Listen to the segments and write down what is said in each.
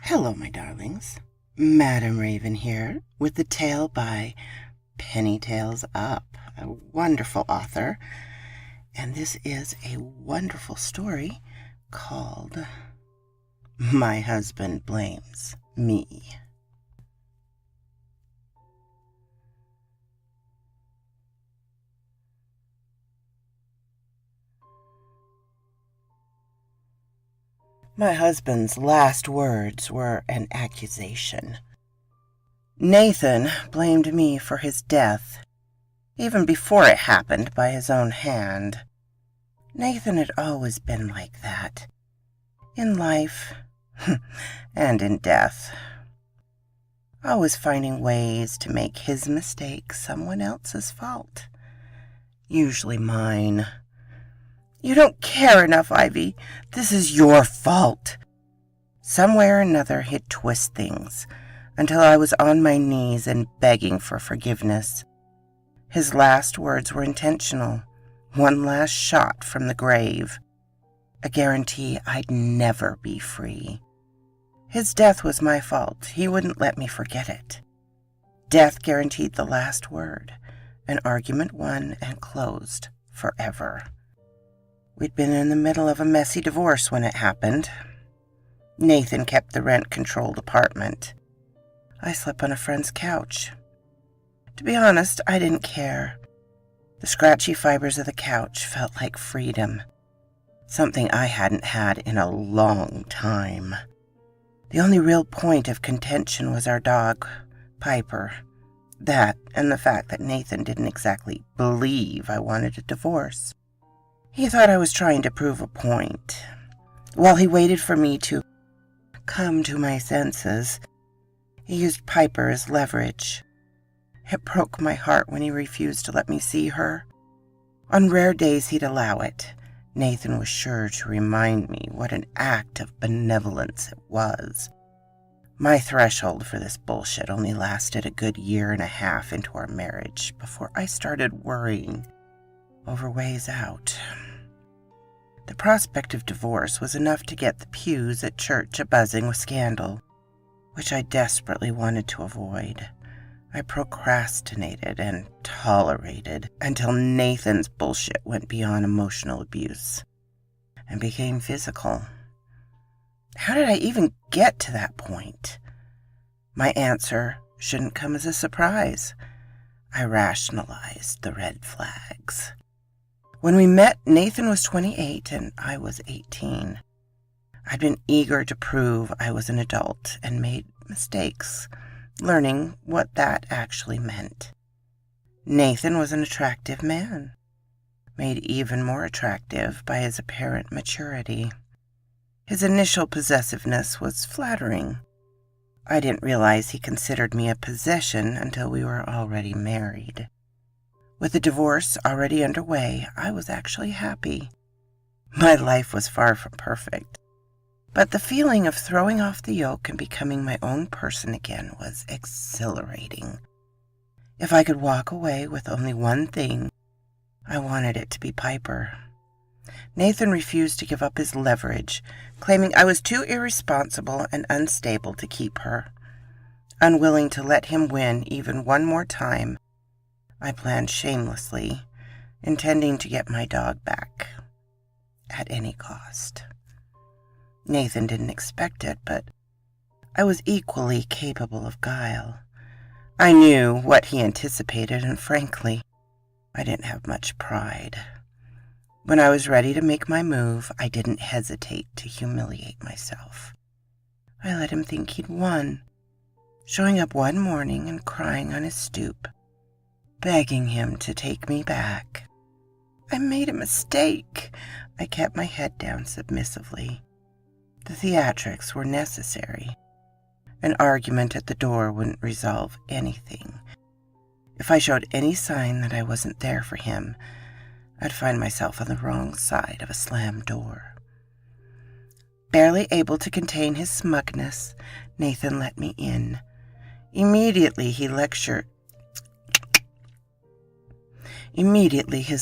Hello, my darlings. Madam Raven here with the tale by Pennytailsup, a wonderful author. And this is a wonderful story called My Husband Blames Me. My husband's last words were an accusation. Nathan blamed me for his death, even before it happened by his own hand. Nathan had always been like that, in life and in death, always finding ways to make his mistake someone else's fault, usually mine. "You don't care enough, Ivy. This is your fault." Some way or another he'd twist things until I was on my knees and begging for forgiveness. His last words were intentional, one last shot from the grave, a guarantee I'd never be free. His death was my fault. He wouldn't let me forget it. Death guaranteed the last word, an argument won and closed forever. We'd been in the middle of a messy divorce when it happened. Nathan kept the rent-controlled apartment. I slept on a friend's couch. To be honest, I didn't care. The scratchy fibers of the couch felt like freedom, something I hadn't had in a long time. The only real point of contention was our dog, Piper. That and the fact that Nathan didn't exactly believe I wanted a divorce. He thought I was trying to prove a point. While he waited for me to come to my senses, he used Piper as leverage. It broke my heart when he refused to let me see her. On rare days he'd allow it. Nathan was sure to remind me what an act of benevolence it was. My threshold for this bullshit only lasted a good year and a half into our marriage before I started worrying over ways out. The prospect of divorce was enough to get the pews at church a-buzzing with scandal, which I desperately wanted to avoid. I procrastinated and tolerated until Nathan's bullshit went beyond emotional abuse and became physical. How did I even get to that point? My answer shouldn't come as a surprise. I rationalized the red flags. When we met, Nathan was 28 and I was 18. I'd been eager to prove I was an adult and made mistakes, learning what that actually meant. Nathan was an attractive man, made even more attractive by his apparent maturity. His initial possessiveness was flattering. I didn't realize he considered me a possession until we were already married. With the divorce already underway, I was actually happy. My life was far from perfect, but the feeling of throwing off the yoke and becoming my own person again was exhilarating. If I could walk away with only one thing, I wanted it to be Piper. Nathan refused to give up his leverage, claiming I was too irresponsible and unstable to keep her. Unwilling to let him win even one more time, I planned shamelessly, intending to get my dog back at any cost. Nathan didn't expect it, but I was equally capable of guile. I knew what he anticipated, and frankly, I didn't have much pride. When I was ready to make my move, I didn't hesitate to humiliate myself. I let him think he'd won, showing up one morning and crying on his stoop, begging him to take me back. I made a mistake. I kept my head down submissively. The theatrics were necessary. An argument at the door wouldn't resolve anything. If I showed any sign that I wasn't there for him, I'd find myself on the wrong side of a slammed door. Barely able to contain his smugness, Nathan let me in. Immediately his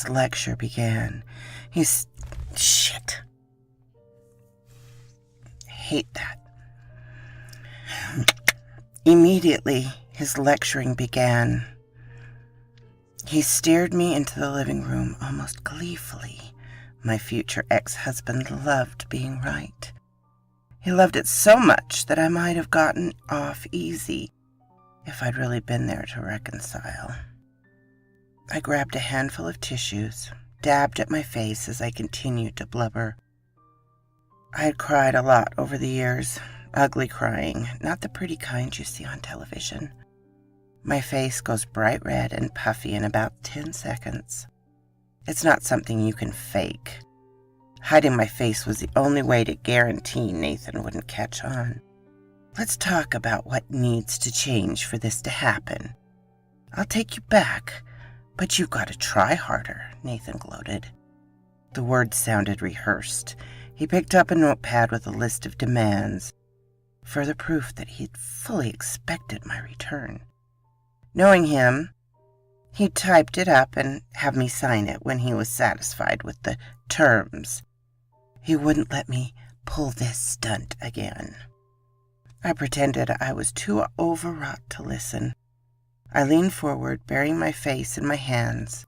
lecture began. Shit. Hate that. Immediately, his lecturing began. He steered me into the living room almost gleefully. My future ex-husband loved being right. He loved it so much that I might have gotten off easy if I'd really been there to reconcile. I grabbed a handful of tissues, dabbed at my face as I continued to blubber. I had cried a lot over the years, ugly crying, not the pretty kind you see on television. My face goes bright red and puffy in about 10 seconds. It's not something you can fake. Hiding my face was the only way to guarantee Nathan wouldn't catch on. Let's talk about what needs to change for this to happen. I'll take you back, but you've got to try harder, Nathan gloated. The words sounded rehearsed. He picked up a notepad with a list of demands, further proof that he'd fully expected my return. Knowing him, he typed it up and have me sign it when he was satisfied with the terms. He wouldn't let me pull this stunt again. I pretended I was too overwrought to listen. I leaned forward, burying my face in my hands.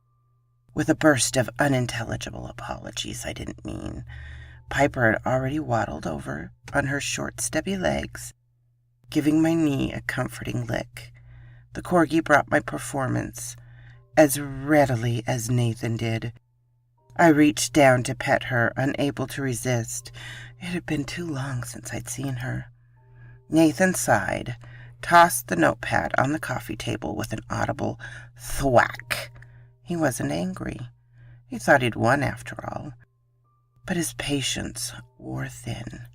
With a burst of unintelligible apologies I didn't mean, Piper had already waddled over on her short, stubby legs, giving my knee a comforting lick. The corgi brought my performance as readily as Nathan did. I reached down to pet her, unable to resist. It had been too long since I'd seen her. Nathan sighed, tossed the notepad on the coffee table with an audible thwack. He wasn't angry. He thought he'd won after all. But his patience wore thin.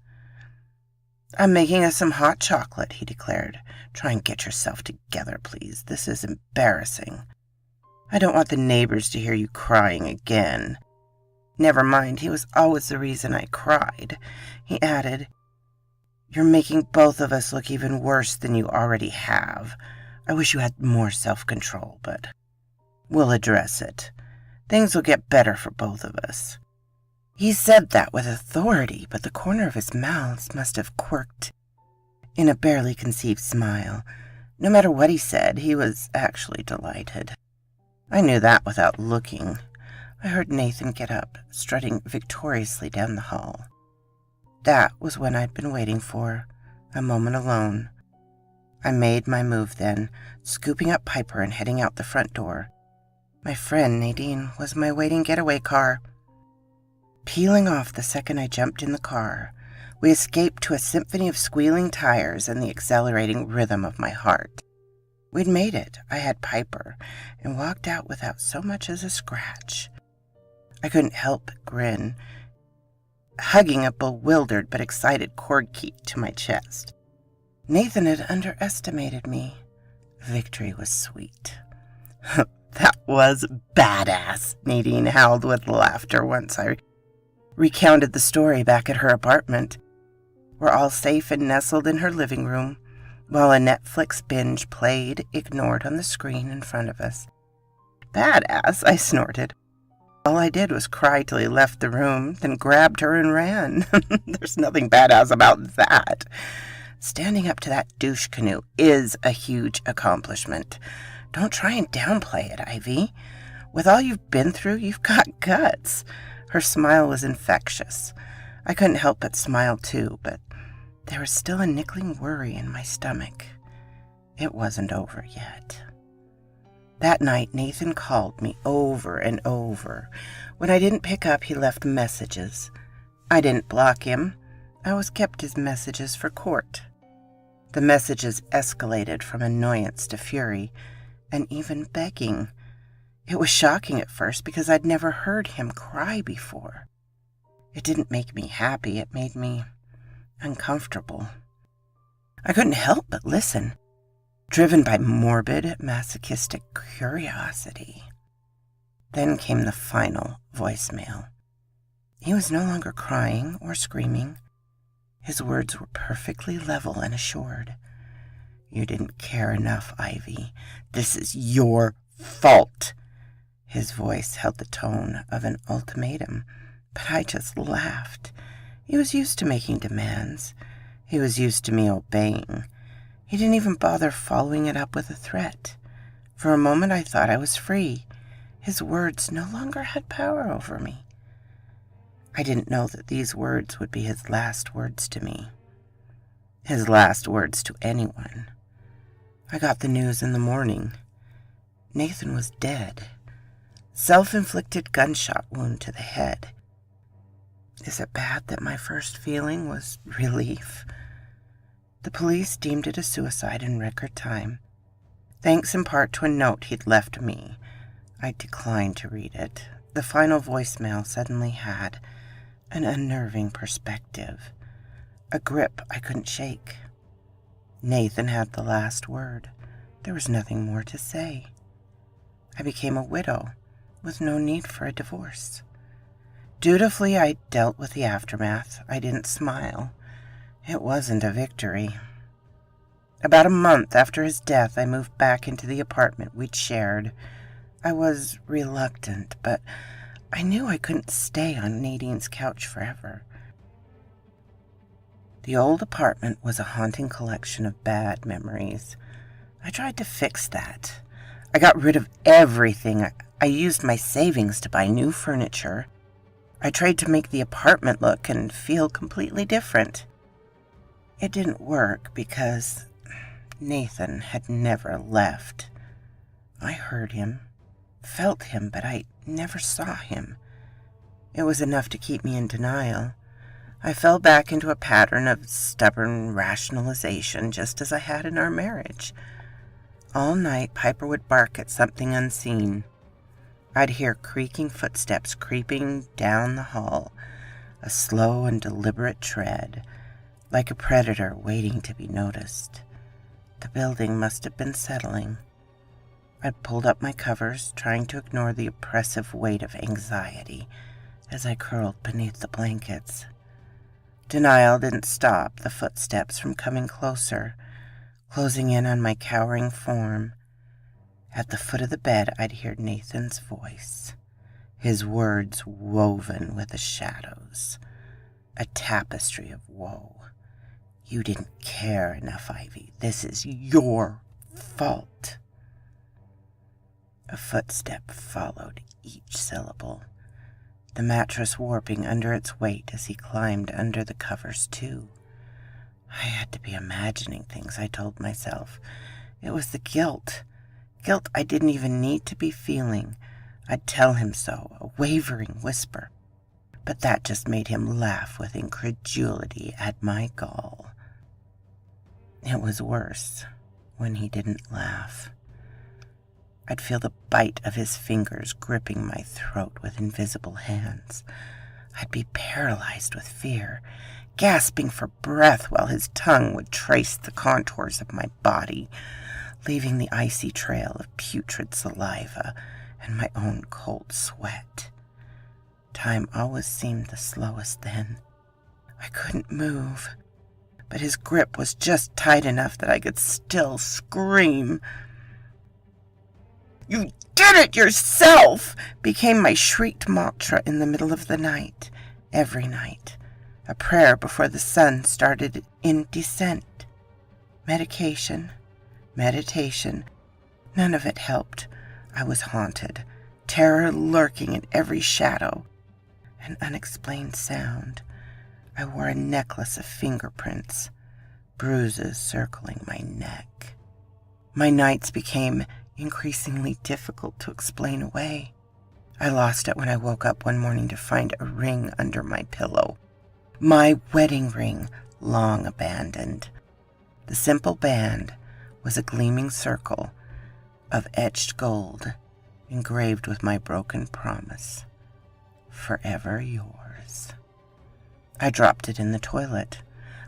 "I'm making us some hot chocolate," he declared. "Try and get yourself together, please. This is embarrassing. I don't want the neighbors to hear you crying again." Never mind, he was always the reason I cried. He added, "You're making both of us look even worse than you already have. I wish you had more self-control, but we'll address it. Things will get better for both of us." He said that with authority, but the corner of his mouth must have quirked in a barely conceived smile. No matter what he said, he was actually delighted. I knew that without looking. I heard Nathan get up, strutting victoriously down the hall. That was when I'd been waiting for, a moment alone. I made my move then, scooping up Piper and heading out the front door. My friend Nadine was my waiting getaway car. Peeling off the second I jumped in the car, we escaped to a symphony of squealing tires and the accelerating rhythm of my heart. We'd made it. I had Piper, and walked out without so much as a scratch. I couldn't help but grin, hugging a bewildered but excited corgi to my chest. Nathan had underestimated me. Victory was sweet. "That was badass," Nadine howled with laughter once I recounted the story back at her apartment. We're all safe and nestled in her living room, while a Netflix binge played, ignored on the screen in front of us. "Badass," I snorted. All I did was cry till he left the room, then grabbed her and ran. There's nothing badass about that. Standing up to that douche canoe is a huge accomplishment. Don't try and downplay it, Ivy. With all you've been through, you've got guts. Her smile was infectious. I couldn't help but smile too, but there was still a niggling worry in my stomach. It wasn't over yet. That night, Nathan called me over and over. When I didn't pick up, he left messages. I didn't block him. I always kept his messages for court. The messages escalated from annoyance to fury, and even begging. It was shocking at first because I'd never heard him cry before. It didn't make me happy, it made me uncomfortable. I couldn't help but listen, driven by morbid, masochistic curiosity. Then came the final voicemail. He was no longer crying or screaming. His words were perfectly level and assured. "You didn't care enough, Ivy. This is your fault." His voice held the tone of an ultimatum, but I just laughed. He was used to making demands. He was used to me obeying. He didn't even bother following it up with a threat. For a moment I thought I was free. His words no longer had power over me. I didn't know that these words would be his last words to me. His last words to anyone. I got the news in the morning. Nathan was dead. Self-inflicted gunshot wound to the head. Is it bad that my first feeling was relief? The police deemed it a suicide in record time, thanks in part to a note he'd left me. I declined to read it. The final voicemail suddenly had an unnerving perspective, a grip I couldn't shake. Nathan had the last word. There was nothing more to say. I became a widow with no need for a divorce. Dutifully, I dealt with the aftermath. I didn't smile. It wasn't a victory. About a month after his death, I moved back into the apartment we'd shared. I was reluctant, but I knew I couldn't stay on Nadine's couch forever. The old apartment was a haunting collection of bad memories. I tried to fix that. I got rid of everything. I used my savings to buy new furniture. I tried to make the apartment look and feel completely different. It didn't work because Nathan had never left. I heard him, felt him, but I never saw him. It was enough to keep me in denial. I fell back into a pattern of stubborn rationalization, just as I had in our marriage. All night, Piper would bark at something unseen. I'd hear creaking footsteps creeping down the hall, a slow and deliberate tread, like a predator waiting to be noticed. The building must have been settling. I'd pulled up my covers, trying to ignore the oppressive weight of anxiety as I curled beneath the blankets. Denial didn't stop the footsteps from coming closer, closing in on my cowering form. At the foot of the bed, I'd hear Nathan's voice, his words woven with the shadows, a tapestry of woe. You didn't care enough, Ivy. This is your fault. A footstep followed each syllable, the mattress warping under its weight as he climbed under the covers, too. I had to be imagining things, I told myself. It was the guilt I didn't even need to be feeling. I'd tell him so, a wavering whisper. But that just made him laugh with incredulity at my gall. It was worse when he didn't laugh. I'd feel the bite of his fingers gripping my throat with invisible hands. I'd be paralyzed with fear, gasping for breath while his tongue would trace the contours of my body, leaving the icy trail of putrid saliva and my own cold sweat. Time always seemed the slowest then. I couldn't move, but his grip was just tight enough that I could still scream. "You did it yourself!" became my shrieked mantra in the middle of the night, every night, a prayer before the sun started in descent. Medication, meditation, none of it helped. I was haunted, terror lurking in every shadow, an unexplained sound. I wore a necklace of fingerprints, bruises circling my neck. My nights became increasingly difficult to explain away. I lost it when I woke up one morning to find a ring under my pillow. My wedding ring, long abandoned. The simple band was a gleaming circle of etched gold engraved with my broken promise. Forever yours. I dropped it in the toilet,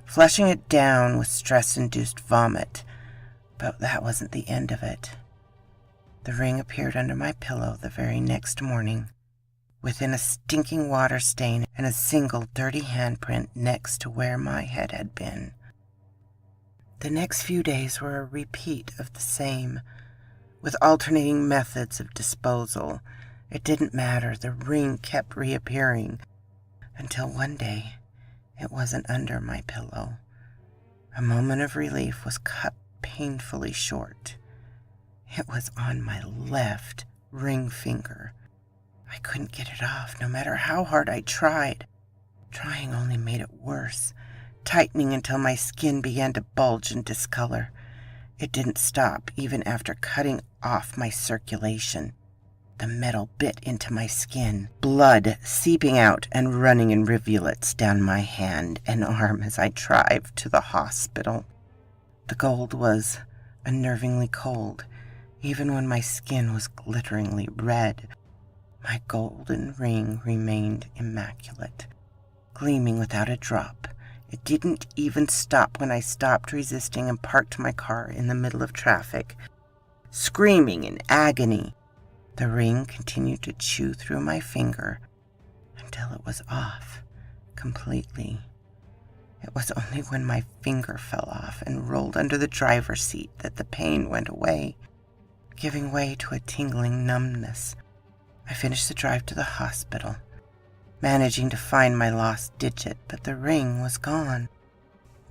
flushing it down with stress-induced vomit, but that wasn't the end of it. The ring appeared under my pillow the very next morning, within a stinking water stain and a single dirty handprint next to where my head had been. The next few days were a repeat of the same, with alternating methods of disposal. It didn't matter, the ring kept reappearing, until one day it wasn't under my pillow. A moment of relief was cut painfully short. It was on my left ring finger. I couldn't get it off, no matter how hard I tried. Trying only made it worse, tightening until my skin began to bulge and discolor. It didn't stop even after cutting off my circulation. The metal bit into my skin, blood seeping out and running in rivulets down my hand and arm as I drive to the hospital. The gold was unnervingly cold, even when my skin was glitteringly red. My golden ring remained immaculate, gleaming without a drop. It didn't even stop when I stopped resisting and parked my car in the middle of traffic. Screaming in agony, the ring continued to chew through my finger until it was off completely. It was only when my finger fell off and rolled under the driver's seat that the pain went away, giving way to a tingling numbness. I finished the drive to the hospital, managing to find my lost digit, but the ring was gone.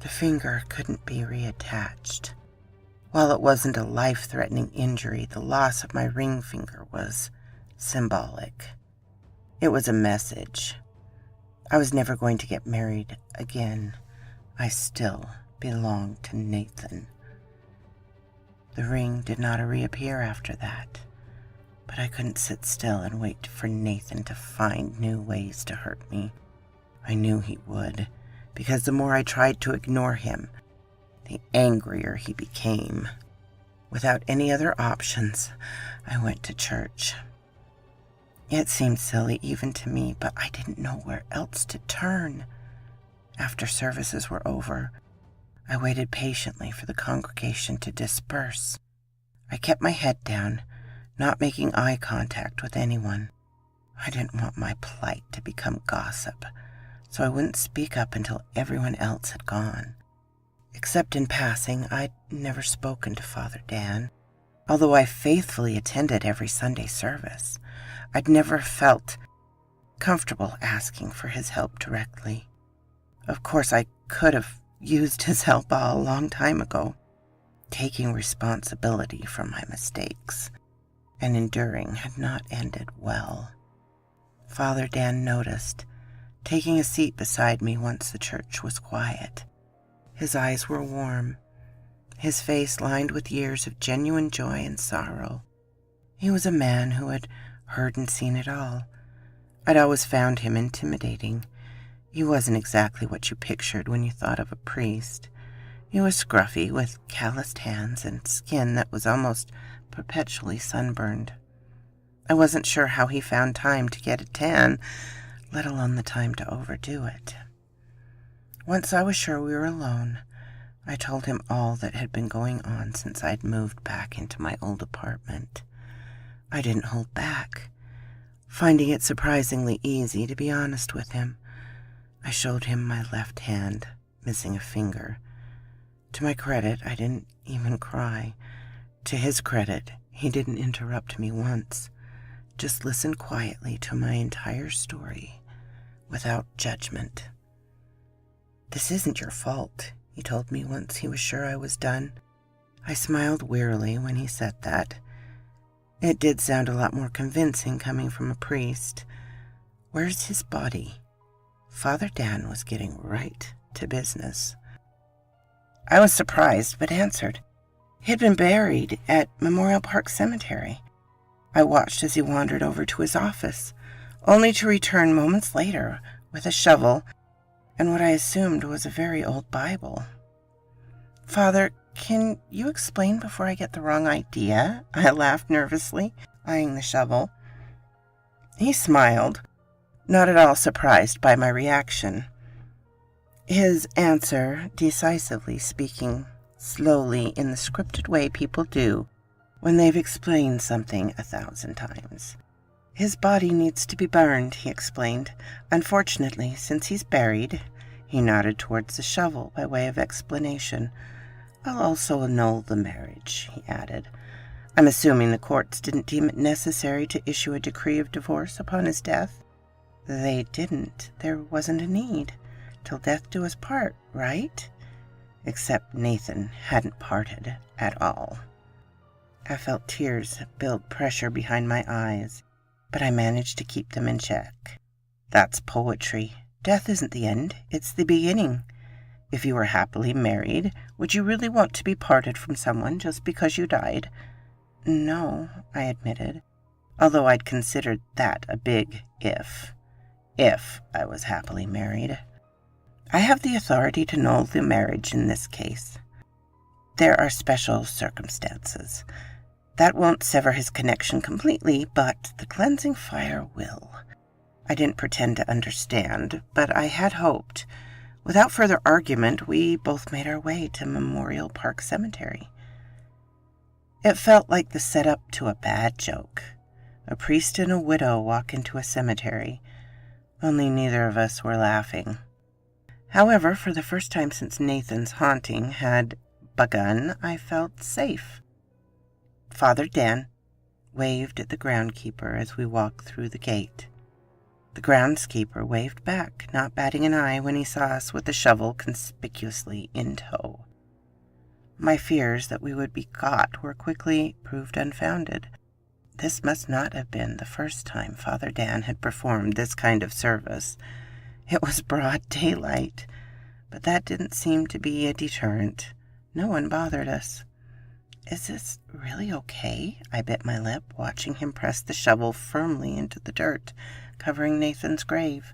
The finger couldn't be reattached. While it wasn't a life-threatening injury, the loss of my ring finger was symbolic. It was a message. I was never going to get married again. I still belonged to Nathan. The ring did not reappear after that, but I couldn't sit still and wait for Nathan to find new ways to hurt me. I knew he would, because the more I tried to ignore him, the angrier he became. Without any other options, I went to church. It seemed silly even to me, but I didn't know where else to turn. After services were over, I waited patiently for the congregation to disperse. I kept my head down, not making eye contact with anyone. I didn't want my plight to become gossip, so I wouldn't speak up until everyone else had gone. Except in passing, I'd never spoken to Father Dan. Although I faithfully attended every Sunday service, I'd never felt comfortable asking for his help directly. Of course, I could have used his help a long time ago, taking responsibility for my mistakes and enduring had not ended well. Father Dan noticed, taking a seat beside me once the church was quiet. His eyes were warm, his face lined with years of genuine joy and sorrow. He was a man who had heard and seen it all. I'd always found him intimidating. He wasn't exactly what you pictured when you thought of a priest. He was scruffy, with calloused hands and skin that was almost perpetually sunburned. I wasn't sure how he found time to get a tan, let alone the time to overdo it. Once I was sure we were alone, I told him all that had been going on since I'd moved back into my old apartment. I didn't hold back, finding it surprisingly easy to be honest with him. I showed him my left hand, missing a finger. To my credit, I didn't even cry. To his credit, he didn't interrupt me once, just listened quietly to my entire story, without judgment. "This isn't your fault," he told me once he was sure I was done. I smiled wearily when he said that. It did sound a lot more convincing coming from a priest. "Where's his body?" Father Dan was getting right to business. I was surprised, but answered. He'd been buried at Memorial Park Cemetery. I watched as he wandered over to his office, only to return moments later with a shovel and what I assumed was a very old Bible. "Father, can you explain before I get the wrong idea?" I laughed nervously, eyeing the shovel. He smiled, not at all surprised by my reaction. His answer decisively, speaking slowly in the scripted way people do when they've explained something 1,000 times. "His body needs to be burned," he explained. "Unfortunately, since he's buried," he nodded towards the shovel by way of explanation. "I'll also annul the marriage," he added. "I'm assuming the courts didn't deem it necessary to issue a decree of divorce upon his death?" "They didn't. There wasn't a need. Till death do us part, right?" except Nathan hadn't parted at all. I felt tears build pressure behind my eyes, but I managed to keep them in check. That's poetry. Death isn't the end, it's the beginning. If you were happily married, would you really want to be parted from someone just because you died? No, I admitted, although I'd considered that a big if. If I was happily married. I have the authority to annul the marriage in this case. There are special circumstances. That won't sever his connection completely, but the cleansing fire will. I didn't pretend to understand, but I had hoped. Without further argument, we both made our way to Memorial Park Cemetery. It felt like the setup to a bad joke. A priest and a widow walk into a cemetery, only neither of us were laughing. However, for the first time since Nathan's haunting had begun, I felt safe. Father Dan waved at the groundskeeper as we walked through the gate. The groundskeeper waved back, not batting an eye when he saw us with the shovel conspicuously in tow. My fears that we would be caught were quickly proved unfounded. This must not have been the first time Father Dan had performed this kind of service. It was broad daylight, but that didn't seem to be a deterrent. No one bothered us. Is this really okay? I bit my lip, watching him press the shovel firmly into the dirt, covering Nathan's grave.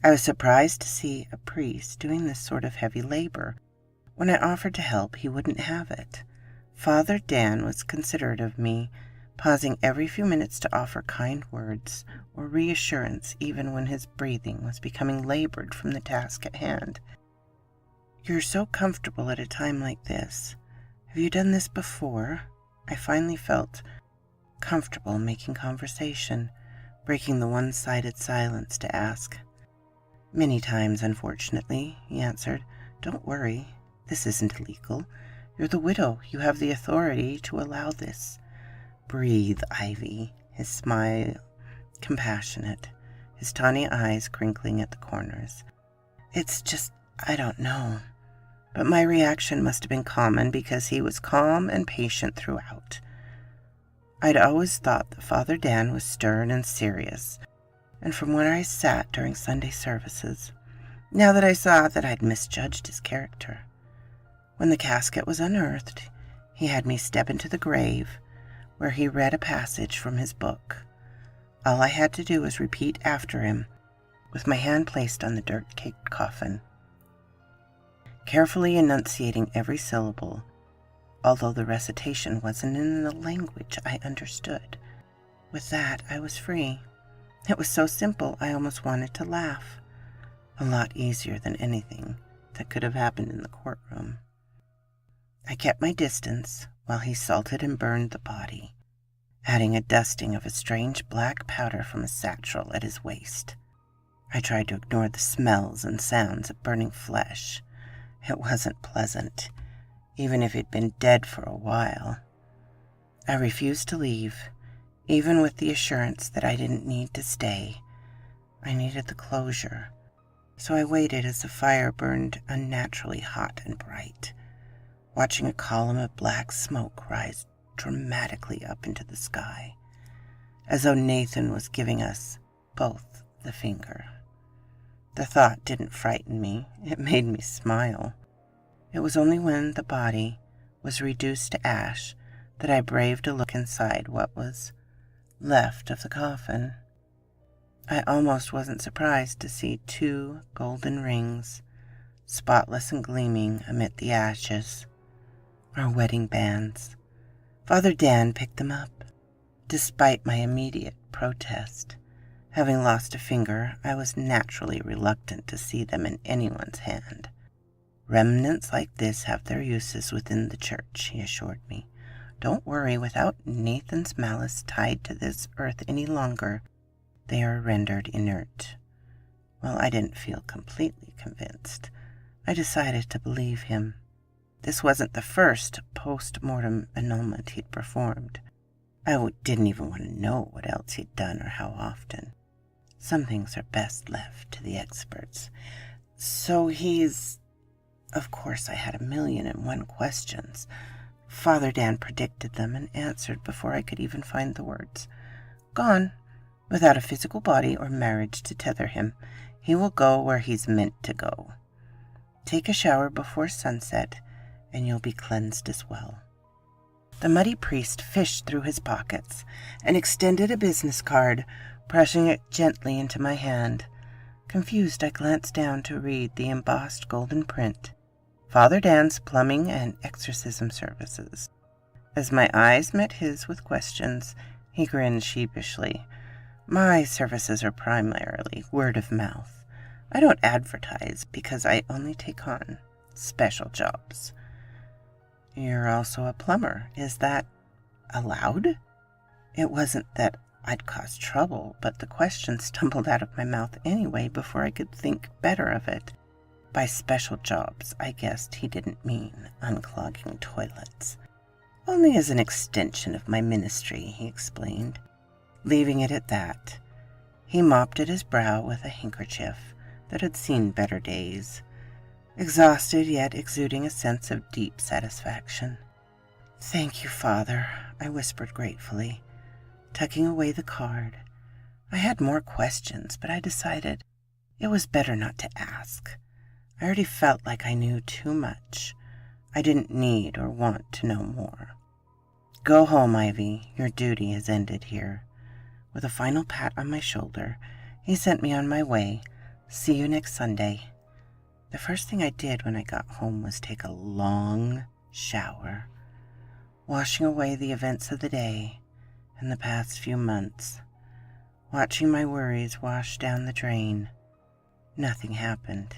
I was surprised to see a priest doing this sort of heavy labor. When I offered to help, he wouldn't have it. Father Dan was considerate of me, pausing every few minutes to offer kind words or reassurance even when his breathing was becoming labored from the task at hand. You're so comfortable at a time like this. Have you done this before? I finally felt comfortable making conversation, breaking the one-sided silence to ask. Many times, unfortunately, he answered. Don't worry, this isn't illegal. You're the widow. You have the authority to allow this. Breathe, Ivy, his smile compassionate, his tawny eyes crinkling at the corners. It's just, I don't know. But my reaction must have been common because he was calm and patient throughout. I'd always thought that Father Dan was stern and serious, and from where I sat during Sunday services, now that I saw that I'd misjudged his character. When the casket was unearthed, he had me step into the grave, where he read a passage from his book. All I had to do was repeat after him, with my hand placed on the dirt-caked coffin, carefully enunciating every syllable, although the recitation wasn't in the language I understood. With that, I was free. It was so simple I almost wanted to laugh. A lot easier than anything that could have happened in the courtroom. I kept my distance while he salted and burned the body, adding a dusting of a strange black powder from a satchel at his waist. I tried to ignore the smells and sounds of burning flesh. It wasn't pleasant, even if he'd been dead for a while. I refused to leave, even with the assurance that I didn't need to stay. I needed the closure, so I waited as the fire burned unnaturally hot and bright, watching a column of black smoke rise dramatically up into the sky, as though Nathan was giving us both the finger. The thought didn't frighten me, it made me smile. It was only when the body was reduced to ash that I braved a look inside what was left of the coffin. I almost wasn't surprised to see 2 golden rings, spotless and gleaming amid the ashes, our wedding bands. Father Dan picked them up, despite my immediate protest. Having lost a finger, I was naturally reluctant to see them in anyone's hand. Remnants like this have their uses within the church, he assured me. Don't worry, without Nathan's malice tied to this earth any longer, they are rendered inert. Well, I didn't feel completely convinced. I decided to believe him. This wasn't the first post-mortem annulment he'd performed. I didn't even want to know what else he'd done or how often. Some things are best left to the experts. So he's Of course, I had 1,000,001 questions. Father Dan predicted them and answered before I could even find the words. Gone, without a physical body or marriage to tether him. He will go where he's meant to go. Take a shower before sunset, and you'll be cleansed as well. The muddy priest fished through his pockets and extended a business card, brushing it gently into my hand. Confused, I glanced down to read the embossed golden print. Father Dan's Plumbing and Exorcism Services. As my eyes met his with questions, he grinned sheepishly. My services are primarily word of mouth. I don't advertise because I only take on special jobs. You're also a plumber. Is that allowed? It wasn't that I'd cause trouble, but the question stumbled out of my mouth anyway before I could think better of it. By special jobs, I guessed he didn't mean unclogging toilets. Only as an extension of my ministry, he explained, leaving it at that. He mopped at his brow with a handkerchief that had seen better days, exhausted yet exuding a sense of deep satisfaction. Thank you, Father, I whispered gratefully, tucking away the card. I had more questions, but I decided it was better not to ask. I already felt like I knew too much. I didn't need or want to know more. Go home, Ivy. Your duty has ended here. With a final pat on my shoulder, he sent me on my way. See you next Sunday. The first thing I did when I got home was take a long shower, washing away the events of the day and the past few months, watching my worries wash down the drain. Nothing happened,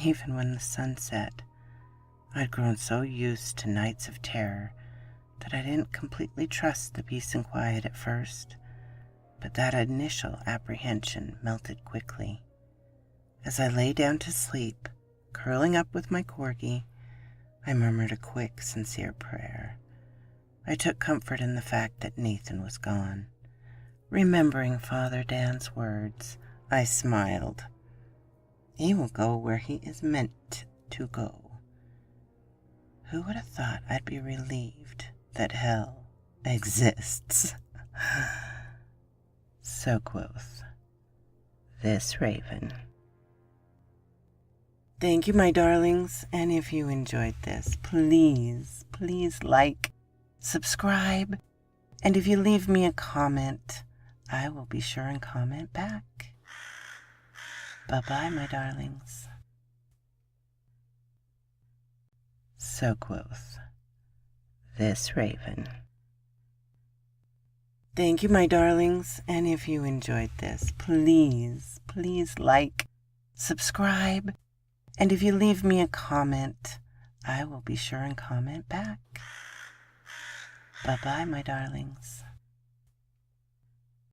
even when the sun set. I'd grown so used to nights of terror that I didn't completely trust the peace and quiet at first, but that initial apprehension melted quickly. As I lay down to sleep, curling up with my corgi, I murmured a quick, sincere prayer. I took comfort in the fact that Nathan was gone. Remembering Father Dan's words, I smiled. He will go where he is meant to go. Who would have thought I'd be relieved that hell exists? So quoth this raven. Thank you, my darlings, and if you enjoyed this, please like, subscribe, and if you leave me a comment, I will be sure and comment back. Bye-bye, my darlings. So quoth this raven. Thank you, my darlings, and if you enjoyed this, please like, subscribe, and if you leave me a comment, I will be sure and comment back. Bye-bye, my darlings.